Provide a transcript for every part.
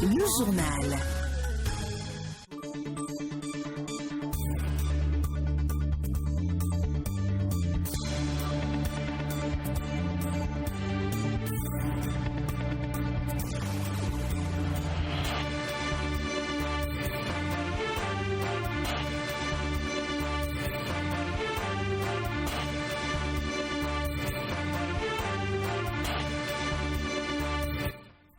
le journal.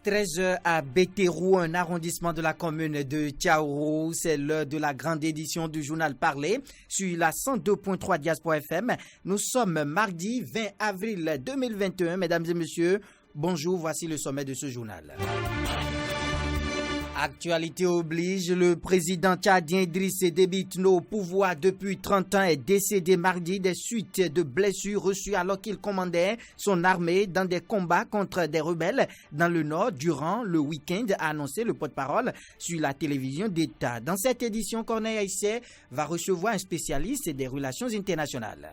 « 13h à Bétérou, un arrondissement de la commune de Tiaourou. C'est l'heure de la grande édition du journal Parler sur la 102.3 Diaspora FM. Nous sommes mardi 20 avril 2021. Mesdames et messieurs, bonjour, voici le sommet de ce journal. Actualité oblige, le président tchadien Idriss Déby Itno, au pouvoir depuis 30 ans, est décédé mardi des suites de blessures reçues alors qu'il commandait son armée dans des combats contre des rebelles dans le nord durant le week-end, a annoncé le porte-parole sur la télévision d'État. Dans cette édition, Corneille Aïssé va recevoir un spécialiste des relations internationales.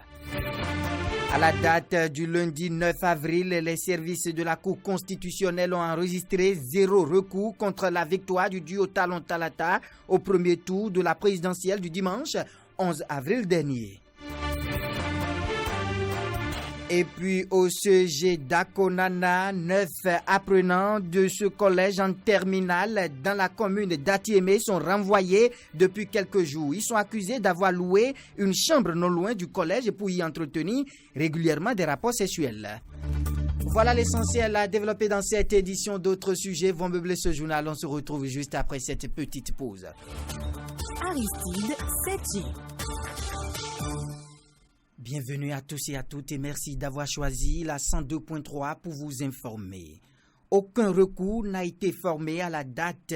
À la date du lundi 9 avril, les services de la Cour constitutionnelle ont enregistré 0 recours contre la victoire du duo Talon Talata au premier tour de la présidentielle du dimanche 11 avril dernier. Et puis au CEG d'Akonana, 9 apprenants de ce collège en terminale dans la commune d'Atiémé sont renvoyés depuis quelques jours. Ils sont accusés d'avoir loué une chambre non loin du collège pour y entretenir régulièrement des rapports sexuels. Voilà l'essentiel à développer dans cette édition. D'autres sujets vont meubler ce journal. On se retrouve juste après cette petite pause. Aristide 7G. Bienvenue à tous et à toutes et merci d'avoir choisi la 102.3 pour vous informer. Aucun recours n'a été formé à la date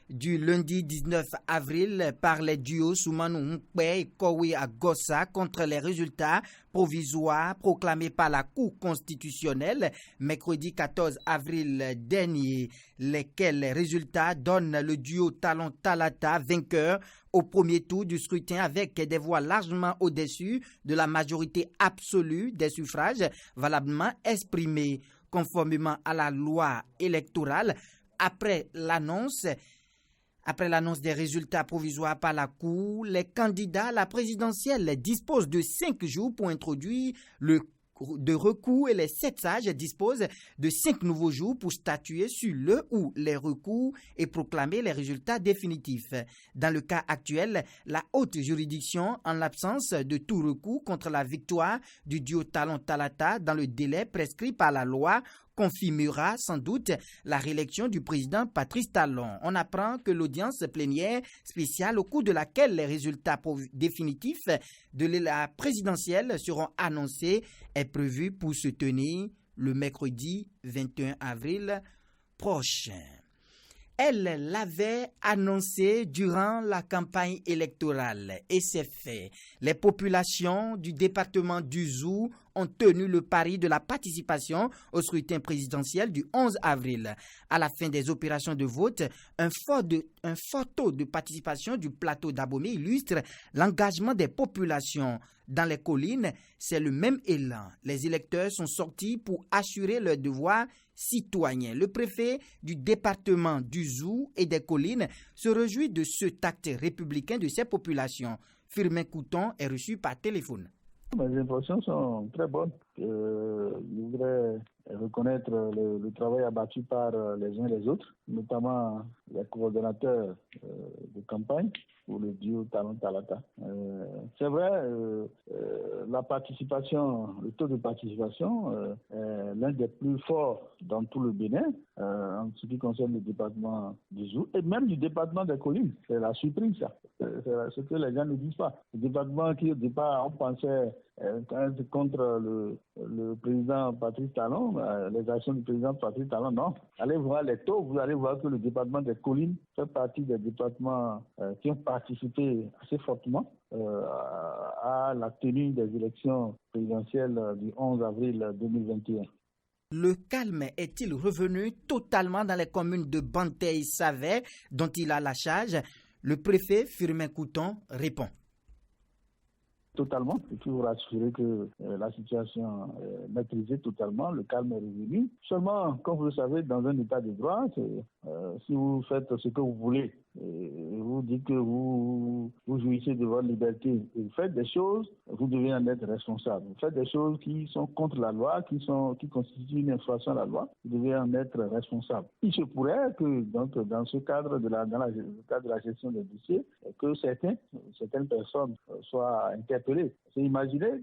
du lundi 19 avril par les duos Soumano Mkpe et Kowe Agossa contre les résultats provisoires proclamés par la Cour constitutionnelle mercredi 14 avril dernier, lesquels résultats donnent le duo Talon Talata vainqueur au premier tour du scrutin avec des voix largement au-dessus de la majorité absolue des suffrages valablement exprimés. Conformément à la loi électorale, après l'annonce des résultats provisoires par la Cour, les candidats à la présidentielle disposent de 5 jours pour introduire de recours et les 7 sages disposent de 5 nouveaux jours pour statuer sur le ou les recours et proclamer les résultats définitifs. Dans le cas actuel, la haute juridiction, en l'absence de tout recours contre la victoire du duo Talon Talata dans le délai prescrit par la loi, confirmera sans doute la réélection du président Patrice Talon. On apprend que l'audience plénière spéciale au cours de laquelle les résultats définitifs de la présidentielle seront annoncés est prévue pour se tenir le mercredi 21 avril prochain. Elle l'avait annoncé durant la campagne électorale et c'est fait. Les populations du département du Zou ont tenu le pari de la participation au scrutin présidentiel du 11 avril. À la fin des opérations de vote, un fort taux de participation du plateau d'Abomey illustre l'engagement des populations. Dans les collines, c'est le même élan. Les électeurs sont sortis pour assurer leurs devoirs citoyens. Le préfet du département du Zou et des collines se réjouit de ce acte républicain de ces populations. Firmin Couton est reçu par téléphone. Mes impressions sont très bonnes. Je voudrais reconnaître le travail abattu par les uns et les autres, notamment les coordonnateurs de campagne pour le duo Talon Talata. C'est vrai, la participation, le taux de participation est l'un des plus forts dans tout le Bénin, en ce qui concerne le département du Zou et même du département des collines. C'est la surprise, ça. C'est ce que les gens ne disent pas. Le département qui, au départ, on pensait contre le président Patrice Talon, les actions du président Patrice Talon, non. Allez voir les taux, vous allez voir que le département des collines fait partie des départements qui ont participé assez fortement à la tenue des élections présidentielles du 11 avril 2021. Le calme est-il revenu totalement dans les communes de Banté et Savet, dont il a la charge? Le préfet Firmin Couton répond. totalement. Il faut vous rassurer que la situation est maîtrisée totalement, le calme est revenu. Seulement, comme vous le savez, dans un état de droit, si vous faites ce que vous voulez, vous dites que vous jouissez de votre liberté et vous faites des choses, vous devez en être responsable. Vous faites des choses qui sont contre la loi, qui constituent une infraction à la loi, vous devez en être responsable. Il se pourrait que donc, dans ce cadre dans le cadre de la gestion des dossiers, que certaines personnes soient interpellées. C'est imaginer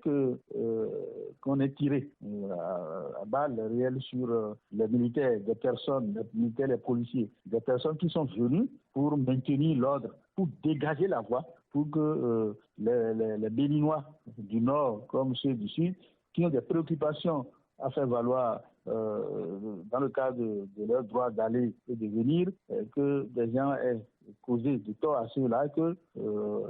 qu'on ait tiré à balles réelles sur les militaires, des personnes, les militaires, les policiers, des personnes qui sont venues pour maintenir l'ordre, pour dégager la voie, pour que les Béninois du Nord comme ceux du Sud, qui ont des préoccupations à faire valoir dans le cadre de leur droit d'aller et de venir, que des gens aient causé du tort à ceux-là, que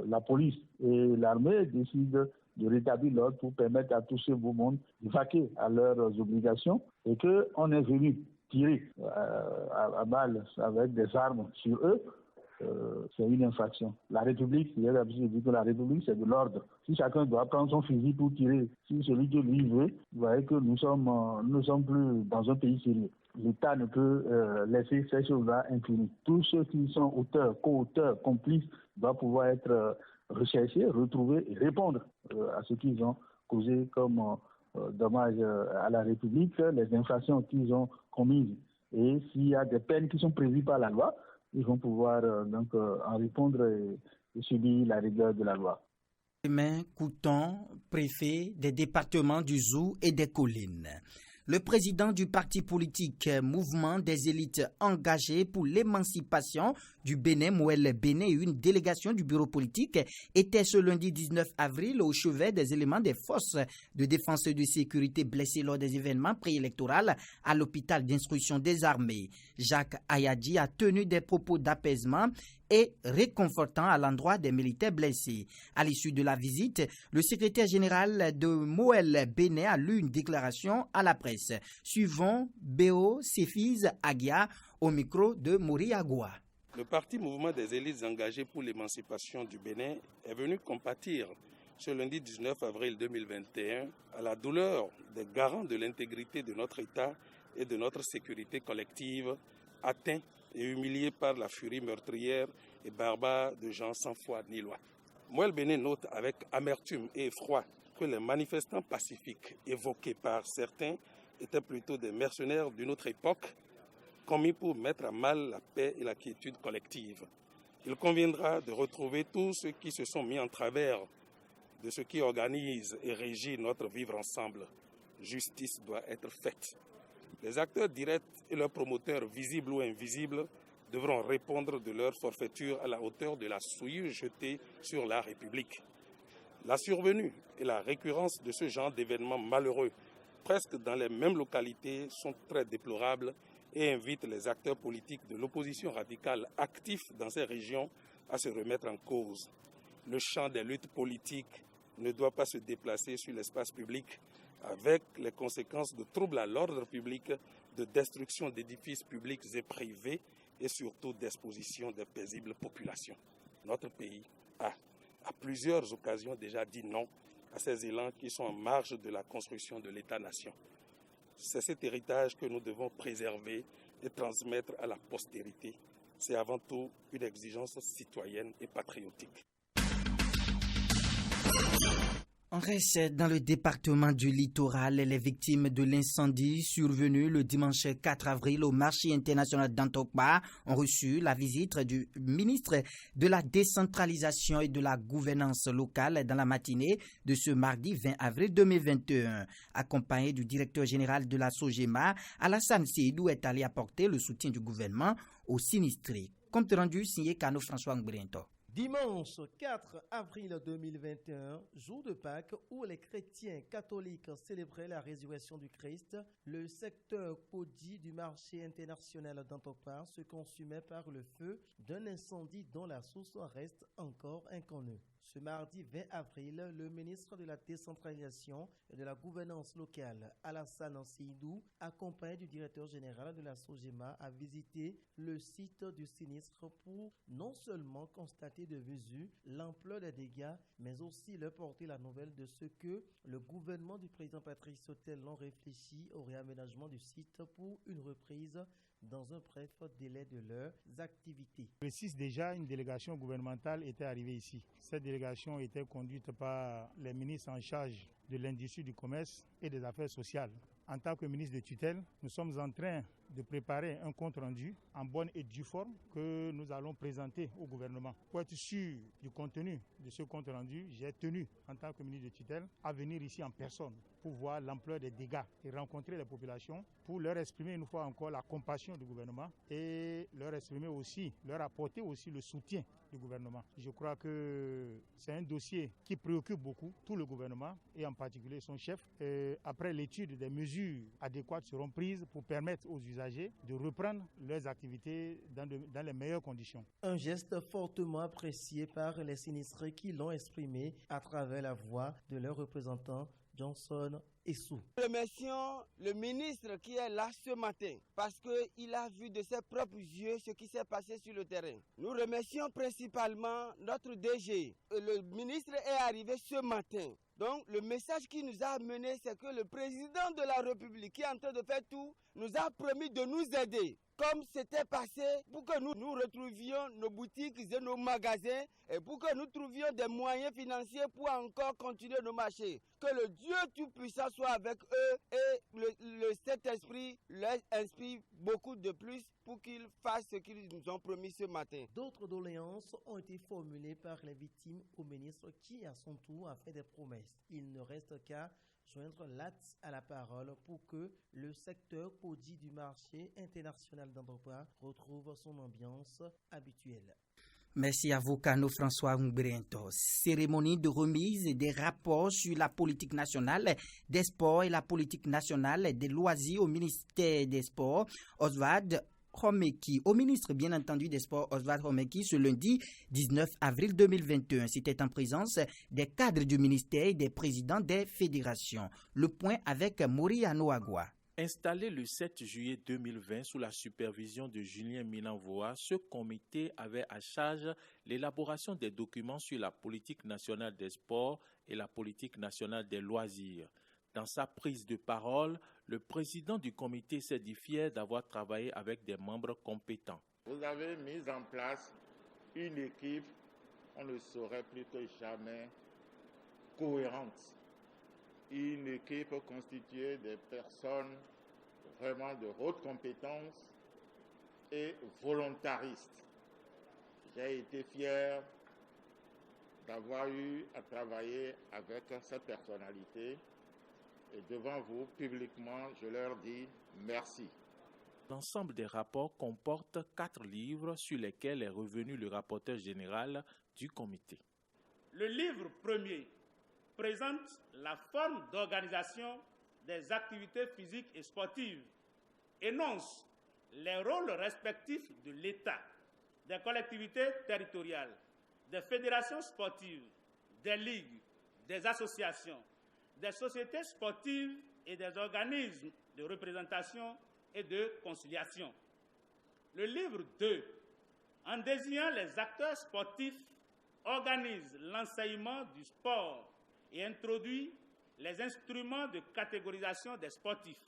la police et l'armée décident de rétablir l'ordre pour permettre à tous ces beaux mondes de vaquer à leurs obligations et qu'on est venu tirer à balles avec des armes sur eux, c'est une infraction. La République, j'ai l'habitude de dire que la République, c'est de l'ordre. Si chacun doit prendre son fusil pour tirer, si celui que lui veut, vous voyez que nous ne sommes plus dans un pays sérieux. L'État ne peut laisser ces choses-là impunies. Tous ceux qui sont auteurs, co-auteurs, complices, doivent pouvoir être recherchés, retrouvés et répondre à ce qu'ils ont causé comme dommage à la République, les infractions qu'ils ont commises. Et s'il y a des peines qui sont prévues par la loi, ils vont pouvoir en répondre et subir la rigueur de la loi. Demain, Couton, préfet des départements du Zou et des Collines. Le président du parti politique Mouvement des élites engagées pour l'émancipation du Bénin, Moël Bénin, et une délégation du bureau politique était ce lundi 19 avril au chevet des éléments des forces de défense et de sécurité blessés lors des événements préélectoraux à l'hôpital d'instruction des armées. Jacques Ayadji a tenu des propos d'apaisement et réconfortant à l'endroit des militaires blessés. À l'issue de la visite, le secrétaire général de Moël Bénin a lu une déclaration à la presse. Suivons Béo Séfiz Agia au micro de Mori Agua. Le parti Mouvement des élites engagées pour l'émancipation du Bénin est venu compatir ce lundi 19 avril 2021 à la douleur des garants de l'intégrité de notre État et de notre sécurité collective atteints et humiliés par la furie meurtrière et barbare de gens sans foi ni loi. Moël Bénin note avec amertume et effroi que les manifestants pacifiques évoqués par certains étaient plutôt des mercenaires d'une autre époque, commis pour mettre à mal la paix et la quiétude collective. Il conviendra de retrouver tous ceux qui se sont mis en travers de ce qui organise et régit notre vivre ensemble. Justice doit être faite. Les acteurs directs et leurs promoteurs, visibles ou invisibles, devront répondre de leur forfaiture à la hauteur de la souillure jetée sur la République. La survenue et la récurrence de ce genre d'événements malheureux, presque dans les mêmes localités, sont très déplorables et invitent les acteurs politiques de l'opposition radicale actifs dans ces régions à se remettre en cause. Le champ des luttes politiques ne doit pas se déplacer sur l'espace public avec les conséquences de troubles à l'ordre public, de destruction d'édifices publics et privés et surtout d'exposition des paisibles populations. Notre pays a, à plusieurs occasions, déjà dit non à ces élans qui sont en marge de la construction de l'État-nation. C'est cet héritage que nous devons préserver et transmettre à la postérité. C'est avant tout une exigence citoyenne et patriotique. On reste dans le département du littoral. Les victimes de l'incendie survenu le dimanche 4 avril au marché international d'Antokpa ont reçu la visite du ministre de la décentralisation et de la gouvernance locale dans la matinée de ce mardi 20 avril 2021. Accompagné du directeur général de la SOGEMA, Alassane Seydou est allé apporter le soutien du gouvernement aux sinistrés. Compte rendu signé Kano François Ngbrento. Dimanche 4 avril 2021, jour de Pâques où les chrétiens catholiques célébraient la résurrection du Christ, le secteur Podi du marché international d'Antokpa se consumait par le feu d'un incendie dont la source reste encore inconnue. Ce mardi 20 avril, le ministre de la décentralisation et de la gouvernance locale, Alassane Seydou, accompagné du directeur général de la SOGEMA, a visité le site du sinistre pour non seulement constater de visu l'ampleur des dégâts, mais aussi leur porter la nouvelle de ce que le gouvernement du président Patrice Talon réfléchit au réaménagement du site pour une reprise dans un bref délai de leurs activités. Le 6 déjà, une délégation gouvernementale était arrivée ici. Cette délégation était conduite par les ministres en charge de l'industrie du commerce et des affaires sociales. En tant que ministre de tutelle, nous sommes en train de préparer un compte rendu en bonne et due forme que nous allons présenter au gouvernement. Pour être sûr du contenu de ce compte rendu, j'ai tenu en tant que ministre de tutelle à venir ici en personne pour voir l'ampleur des dégâts et rencontrer les populations pour leur exprimer une fois encore la compassion du gouvernement et leur apporter aussi le soutien du gouvernement. Je crois que c'est un dossier qui préoccupe beaucoup tout le gouvernement et en particulier son chef. Après l'étude des mesures adéquates seront prises pour permettre aux usagers de reprendre leurs activités dans les meilleures conditions. Un geste fortement apprécié par les sinistrés qui l'ont exprimé à travers la voix de leur représentant Johnson Essou. Nous remercions le ministre qui est là ce matin parce qu'il a vu de ses propres yeux ce qui s'est passé sur le terrain. Nous remercions principalement notre DG. Le ministre est arrivé ce matin. Donc le message qui nous a amené, c'est que le président de la République qui est en train de faire tout, nous a promis de nous aider. Comme c'était passé, pour que nous retrouvions nos boutiques et nos magasins et pour que nous trouvions des moyens financiers pour encore continuer nos marchés. Que le Dieu Tout-Puissant soit avec eux et le Saint-Esprit leur inspire beaucoup de plus pour qu'ils fassent ce qu'ils nous ont promis ce matin. D'autres doléances ont été formulées par les victimes au ministre qui, à son tour, a fait des promesses. Il ne reste qu'à joindre l'ATS à la parole pour que le secteur Podi du marché international d'Andropa retrouve son ambiance habituelle. Merci à vous, Cano François Mbrintos. Cérémonie de remise des rapports sur la politique nationale des sports et la politique nationale des loisirs au ministère des Sports. Oswald Homeki, au ministre bien entendu des Sports, Oswald Homeki, ce lundi 19 avril 2021. C'était en présence des cadres du ministère et des présidents des fédérations. Le point avec Moriano Agua. Installé le 7 juillet 2020 sous la supervision de Julien Minanvoa, ce comité avait à charge l'élaboration des documents sur la politique nationale des sports et la politique nationale des loisirs. Dans sa prise de parole, le président du comité s'est dit fier d'avoir travaillé avec des membres compétents. Vous avez mis en place une équipe, on ne saurait plus que jamais, cohérente. Une équipe constituée de personnes vraiment de haute compétence et volontaristes. J'ai été fier d'avoir eu à travailler avec cette personnalité. Et devant vous, publiquement, je leur dis merci. L'ensemble des rapports comporte 4 livres sur lesquels est revenu le rapporteur général du comité. Le livre premier présente la forme d'organisation des activités physiques et sportives, énonce les rôles respectifs de l'État, des collectivités territoriales, des fédérations sportives, des ligues, des associations, des sociétés sportives et des organismes de représentation et de conciliation. Le livre 2, en désignant les acteurs sportifs, organise l'enseignement du sport et introduit les instruments de catégorisation des sportifs.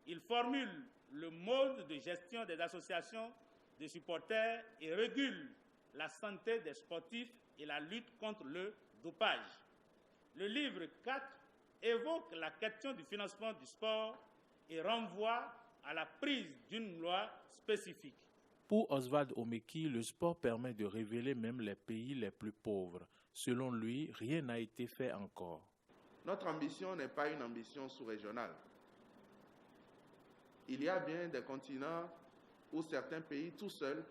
Il formule le mode de gestion des associations de supporters et régule la santé des sportifs et la lutte contre le dopage. Le livre 4 évoque la question du financement du sport et renvoie à la prise d'une loi spécifique. Pour Oswald Homeki, le sport permet de révéler même les pays les plus pauvres. Selon lui, rien n'a été fait encore. Notre ambition n'est pas une ambition sous-régionale. Il y a bien des continents où certains pays, tout seuls,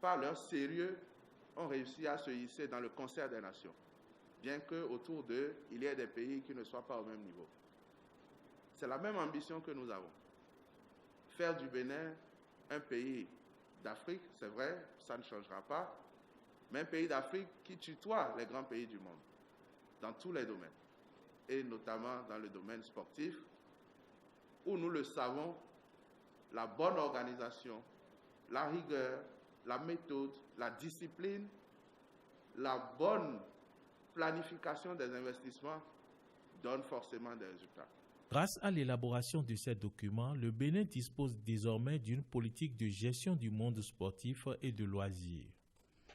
par leur sérieux, ont réussi à se hisser dans le concert des nations, bien qu'autour d'eux, il y ait des pays qui ne soient pas au même niveau. C'est la même ambition que nous avons. Faire du Bénin un pays d'Afrique, c'est vrai, ça ne changera pas, mais un pays d'Afrique qui tutoie les grands pays du monde, dans tous les domaines, et notamment dans le domaine sportif, où nous le savons, la bonne organisation, la rigueur, la méthode, la discipline la bonne planification des investissements donne forcément des résultats. Grâce à l'élaboration de ces documents, le Bénin dispose désormais d'une politique de gestion du monde sportif et de loisirs.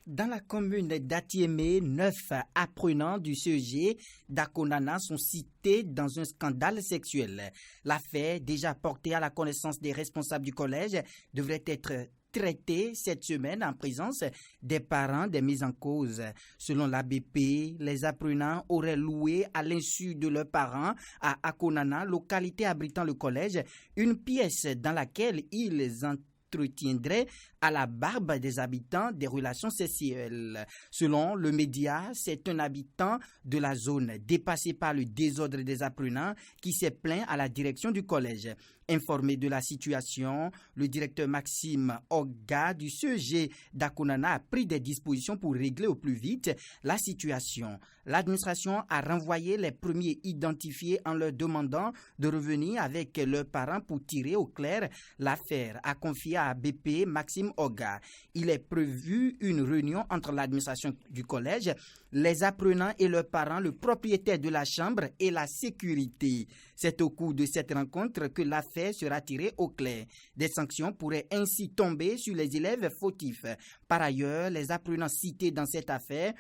Dans la commune d'Atiémé, 9 apprenants du CEG d'Akonana sont cités dans un scandale sexuel. L'affaire, déjà portée à la connaissance des responsables du collège, devrait être traitée cette semaine en présence des parents des mises en cause. Selon l'ABP, les apprenants auraient loué à l'insu de leurs parents à Akonana, localité abritant le collège, une pièce dans laquelle ils entretiendraient à la barbe des habitants des relations sexuelles. Selon le média, c'est un habitant de la zone dépassé par le désordre des apprenants qui s'est plaint à la direction du collège. Informé de la situation, le directeur Maxime Oga du CEG d'Akonana a pris des dispositions pour régler au plus vite la situation. L'administration a renvoyé les premiers identifiés en leur demandant de revenir avec leurs parents pour tirer au clair l'affaire, a confié à BP Maxime Oga. Il est prévu une réunion entre l'administration du collège, les apprenants et leurs parents, le propriétaire de la chambre et la sécurité. C'est au cours de cette rencontre que l'affaire sera tirée au clair. Des sanctions pourraient ainsi tomber sur les élèves fautifs. Par ailleurs, les apprenants cités dans cette affaire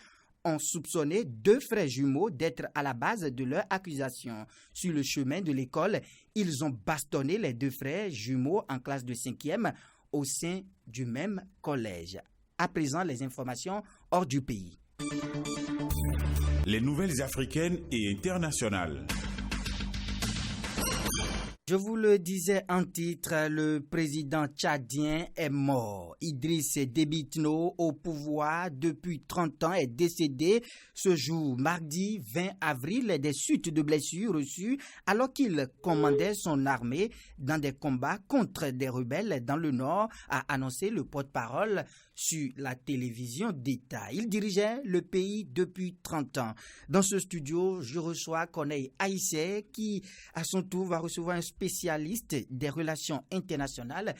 ont soupçonné 2 frères jumeaux d'être à la base de leur accusation. Sur le chemin de l'école, ils ont bastonné les 2 frères jumeaux en classe de 5e au sein du même collège. À présent, les informations hors du pays. Les nouvelles africaines et internationales. Je vous le disais en titre, le président tchadien est mort. Idriss Déby Itno, au pouvoir depuis 30 ans, est décédé ce jour, mardi 20 avril, des suites de blessures reçues alors qu'il commandait son armée dans des combats contre des rebelles dans le nord, a annoncé le porte-parole sur la télévision d'État. Il dirigeait le pays depuis 30 ans. Dans ce studio, je reçois Corneille Aïssé qui, à son tour, va recevoir un spécialiste des relations internationales.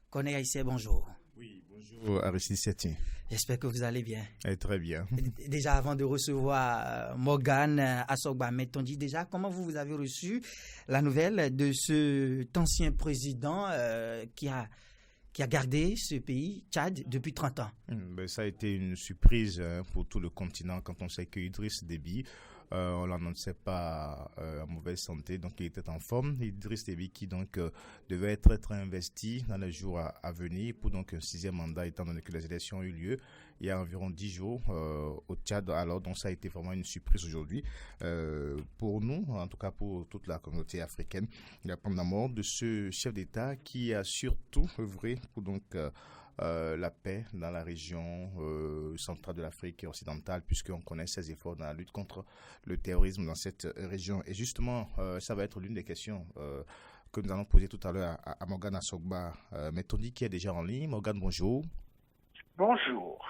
Corneille Aïssé, bonjour. Oui, bonjour Aristide Setien. J'espère que vous allez bien. Très bien. Déjà, avant de recevoir Morgan Assogba Metonji, déjà, comment vous avez reçu la nouvelle de cet ancien président qui a gardé ce pays, Tchad, depuis 30 ans? Ça a été une surprise pour tout le continent quand on sait que Idriss Déby, on ne l'annonçait pas en mauvaise santé, donc il était en forme. Idriss Déby qui donc devait être très investi dans les jours à venir pour donc un 6e mandat, étant donné que les élections ont eu lieu il y a environ 10 jours au Tchad. Alors donc ça a été vraiment une surprise aujourd'hui pour nous, en tout cas pour toute la communauté africaine, d'apprendre la mort de ce chef d'État qui a surtout œuvré pour donc la paix dans la région centrale de l'Afrique occidentale, puisqu'on connaît ses efforts dans la lutte contre le terrorisme dans cette région. Et justement, ça va être l'une des questions que nous allons poser tout à l'heure à Morgan Assogba Metonji, qui est déjà en ligne. Morgan, bonjour. Bonjour.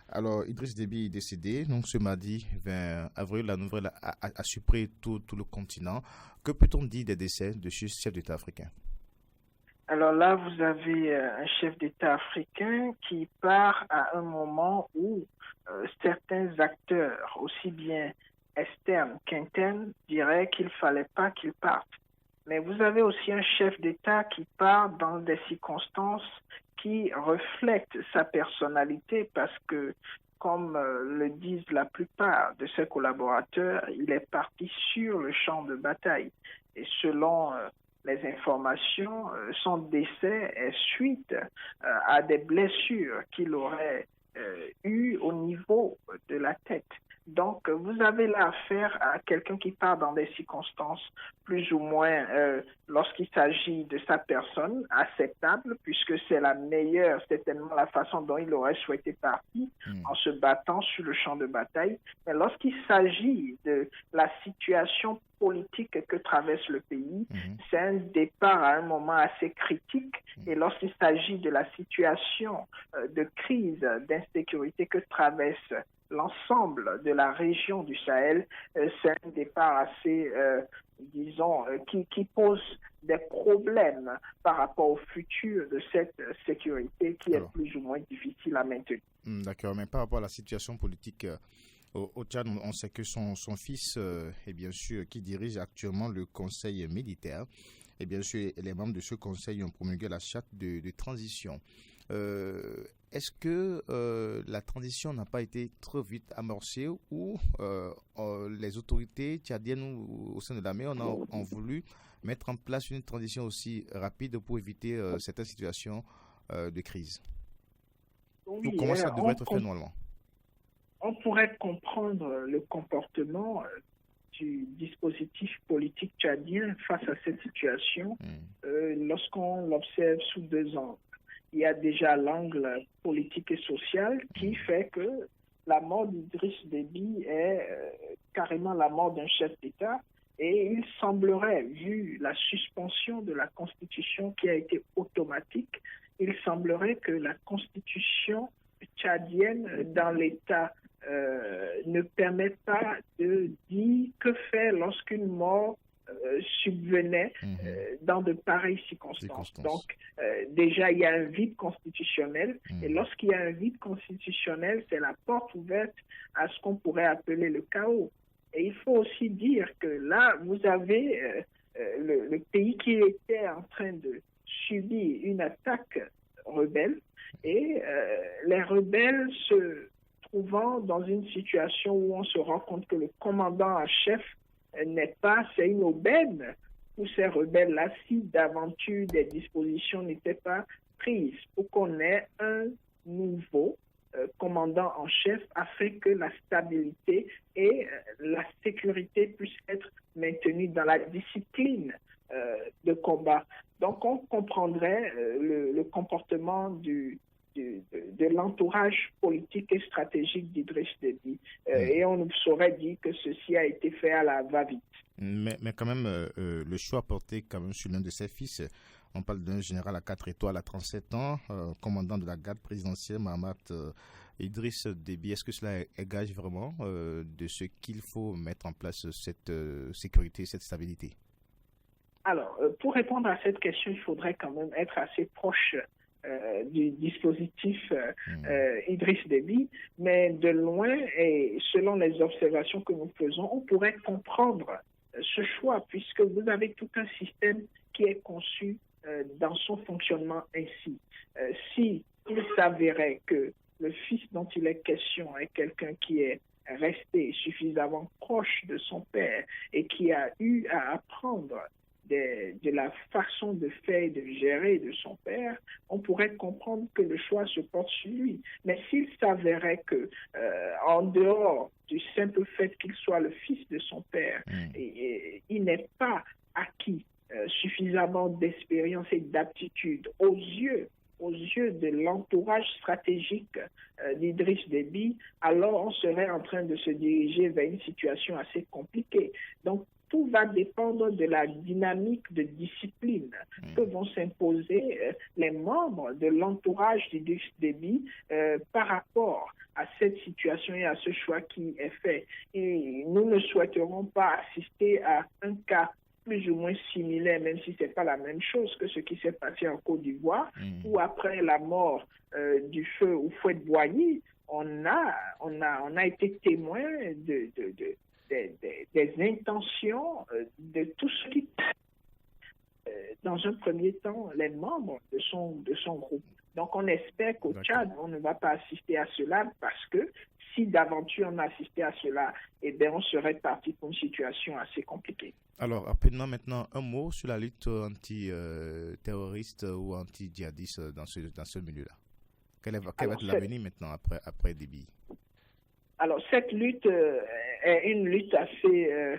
Alors, Idriss Déby est décédé, donc ce mardi 20 avril, la nouvelle a surpris tout le continent. Que peut-on dire des décès de ce chef d'État africain? Alors là, vous avez un chef d'État africain qui part à un moment où certains acteurs, aussi bien externes qu'internes, diraient qu'il ne fallait pas qu'il parte. Mais vous avez aussi un chef d'État qui part dans des circonstances qui reflètent sa personnalité parce que, comme le disent la plupart de ses collaborateurs, il est parti sur le champ de bataille. Et selon les informations, son décès est suite à des blessures qu'il aurait eues au niveau de la tête. Donc, vous avez là affaire à quelqu'un qui part dans des circonstances plus ou moins, lorsqu'il s'agit de sa personne, acceptable, puisque c'est la meilleure, certainement la façon dont il aurait souhaité partir, en se battant sur le champ de bataille. Mais lorsqu'il s'agit de la situation politique que traverse le pays, c'est un départ à un moment assez critique. Et lorsqu'il s'agit de la situation de crise, d'insécurité que traverse l'ensemble de la région du Sahel, c'est un départ assez disons, qui pose des problèmes par rapport au futur de cette sécurité qui est plus ou moins difficile à maintenir. D'accord, mais par rapport à la situation politique au Tchad, on sait que son fils est bien sûr qui dirige actuellement le conseil militaire. Et bien sûr, les membres de ce conseil ont promulgué la charte de transition. Est-ce que la transition n'a pas été trop vite amorcée ou les autorités tchadiennes au sein de l'armée ont voulu mettre en place une transition aussi rapide pour éviter certaines situations de crise? Oui, comment ça devrait être fait normalement? On pourrait comprendre le comportement du dispositif politique tchadien face à cette situation lorsqu'on l'observe sous deux angles. Il y a déjà l'angle politique et social qui fait que la mort d'Idriss Déby est carrément la mort d'un chef d'État et il semblerait, vu la suspension de la Constitution qui a été automatique, il semblerait que la Constitution tchadienne dans l'État ne permet pas de dire que faire lorsqu'une mort subvenait dans de pareilles circonstances. Donc, déjà, il y a un vide constitutionnel. Et lorsqu'il y a un vide constitutionnel, c'est la porte ouverte à ce qu'on pourrait appeler le chaos. Et il faut aussi dire que là, vous avez le pays qui était en train de subir une attaque rebelle. Et les rebelles se trouvant dans une situation où on se rend compte que le commandant en chef c'est une aubaine pour ces rebelles-là si d'aventure des dispositions n'étaient pas prises pour qu'on ait un nouveau commandant en chef afin que la stabilité et la sécurité puissent être maintenues dans la discipline de combat. Donc on comprendrait le comportement de l'entourage politique et stratégique d'Idriss Déby. Et on ne saurait dire que ceci a été fait à la va-vite. Mais quand même, le choix porté quand même sur l'un de ses fils, on parle d'un général à 4 étoiles à 37 ans, commandant de la garde présidentielle, Mahamat Idriss Déby. Est-ce que cela gage vraiment de ce qu'il faut mettre en place cette sécurité, cette stabilité? Alors, pour répondre à cette question, il faudrait quand même être assez proche du dispositif Idriss Déby, mais de loin et selon les observations que nous faisons, on pourrait comprendre ce choix puisque vous avez tout un système qui est conçu dans son fonctionnement ainsi. Si il s'avérait que le fils dont il est question est quelqu'un qui est resté suffisamment proche de son père et qui a eu à apprendre de la façon de faire et de gérer de son père, on pourrait comprendre que le choix se porte sur lui. Mais s'il s'avérait que, en dehors du simple fait qu'il soit le fils de son père, il n'est pas acquis suffisamment d'expérience et d'aptitude aux yeux de l'entourage stratégique d'Idriss Déby, alors on serait en train de se diriger vers une situation assez compliquée. Donc, tout va dépendre de la dynamique de discipline que vont s'imposer les membres de l'entourage d'Idriss Déby par rapport à cette situation et à ce choix qui est fait. Et nous ne souhaiterons pas assister à un cas plus ou moins similaire, même si ce n'est pas la même chose que ce qui s'est passé en Côte d'Ivoire, où après la mort du feu Houphouët-Boigny, on a été témoin des intentions de tout ce qui, dans un premier temps, les membres de son groupe. Donc on espère qu'au Tchad, on ne va pas assister à cela parce que si d'aventure on assistait à cela, eh bien on serait parti pour une situation assez compliquée. Alors, rapidement maintenant, un mot sur la lutte anti-terroriste ou anti-djihadiste dans ce milieu-là. Quel va être l'avenir maintenant après Déby? Alors, cette lutte est une lutte assez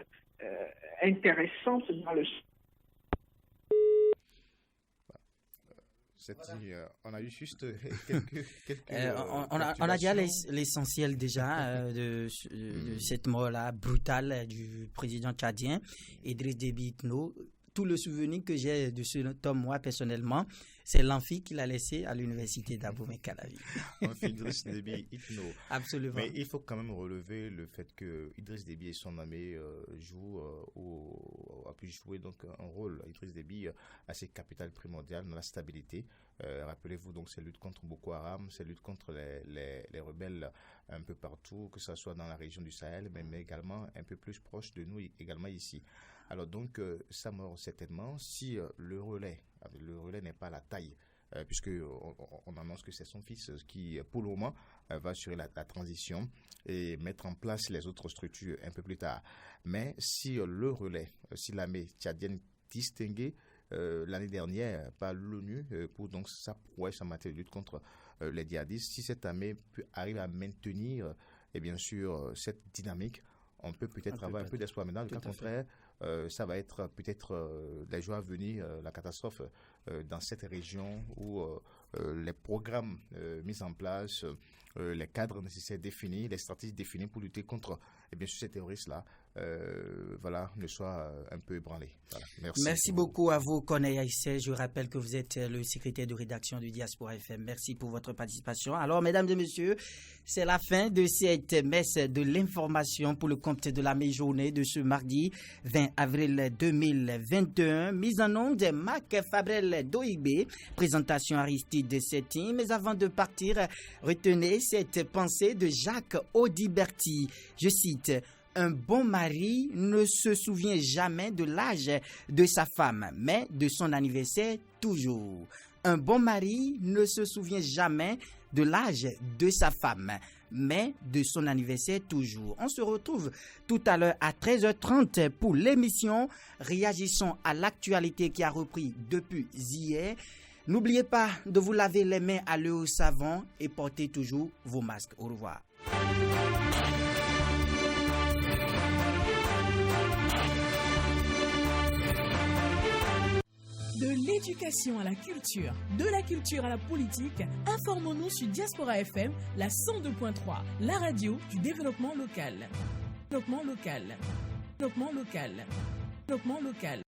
intéressante dans le... On a eu juste quelques on a déjà l'essentiel déjà de cette mort-là brutale du président tchadien Idriss Déby Itno. Tout le souvenir que j'ai de ce homme, moi personnellement, C'est l'amphi qu'il a laissé à l'université d'Abomey-Calavi. Idriss Déby Itno. Absolument. Mais il faut quand même relever le fait que Idriss Déby et son armée a pu jouer donc un rôle. Idriss Déby a ses capitales primordiales dans la stabilité. Rappelez-vous donc ces luttes contre Boko Haram, ces luttes contre les rebelles un peu partout, que ce soit dans la région du Sahel, mais également un peu plus proche de nous, également ici. Alors donc, ça mord certainement si le relais n'est pas à la taille, puisque on annonce que c'est son fils qui, pour le moment, va assurer la transition et mettre en place les autres structures un peu plus tard. Mais si le relais, si l'armée tchadienne distinguée l'année dernière par l'ONU pour donc sa prouesse en matière de lutte contre les djihadistes, si cette armée arrive à maintenir et bien sûr cette dynamique, on peut peut-être avoir un peu d'espoir. Mais dans le cas contraire, ça va être peut-être les jours à venir, la catastrophe dans cette région où les programmes mis en place, les cadres nécessaires définis, les stratégies définies pour lutter contre bien sûr ces terroristes-là, ne soient un peu ébranlés. Voilà. Merci beaucoup à vous, Corneille Aïssé. Je rappelle que vous êtes le secrétaire de rédaction du Diaspora FM. Merci pour votre participation. Alors, mesdames et messieurs, c'est la fin de cette messe de l'information pour le compte de la mi-journée de ce mardi 20 avril 2021. Mise en onde de Marc Fabrel Doigbe, présentation Aristide Setin. Mais avant de partir, retenez cette pensée de Jacques Audiberti. Je cite: un bon mari ne se souvient jamais de l'âge de sa femme, mais de son anniversaire toujours. Un bon mari ne se souvient jamais de l'âge de sa femme, mais de son anniversaire toujours. On se retrouve tout à l'heure à 13h30 pour l'émission Réagissons à l'actualité qui a repris depuis hier. N'oubliez pas de vous laver les mains à l'eau au savon et portez toujours vos masques. Au revoir. De l'éducation à la culture, de la culture à la politique, informons-nous sur Diaspora FM, la 102.3, la radio du développement local. Développement local. Développement local. Développement local.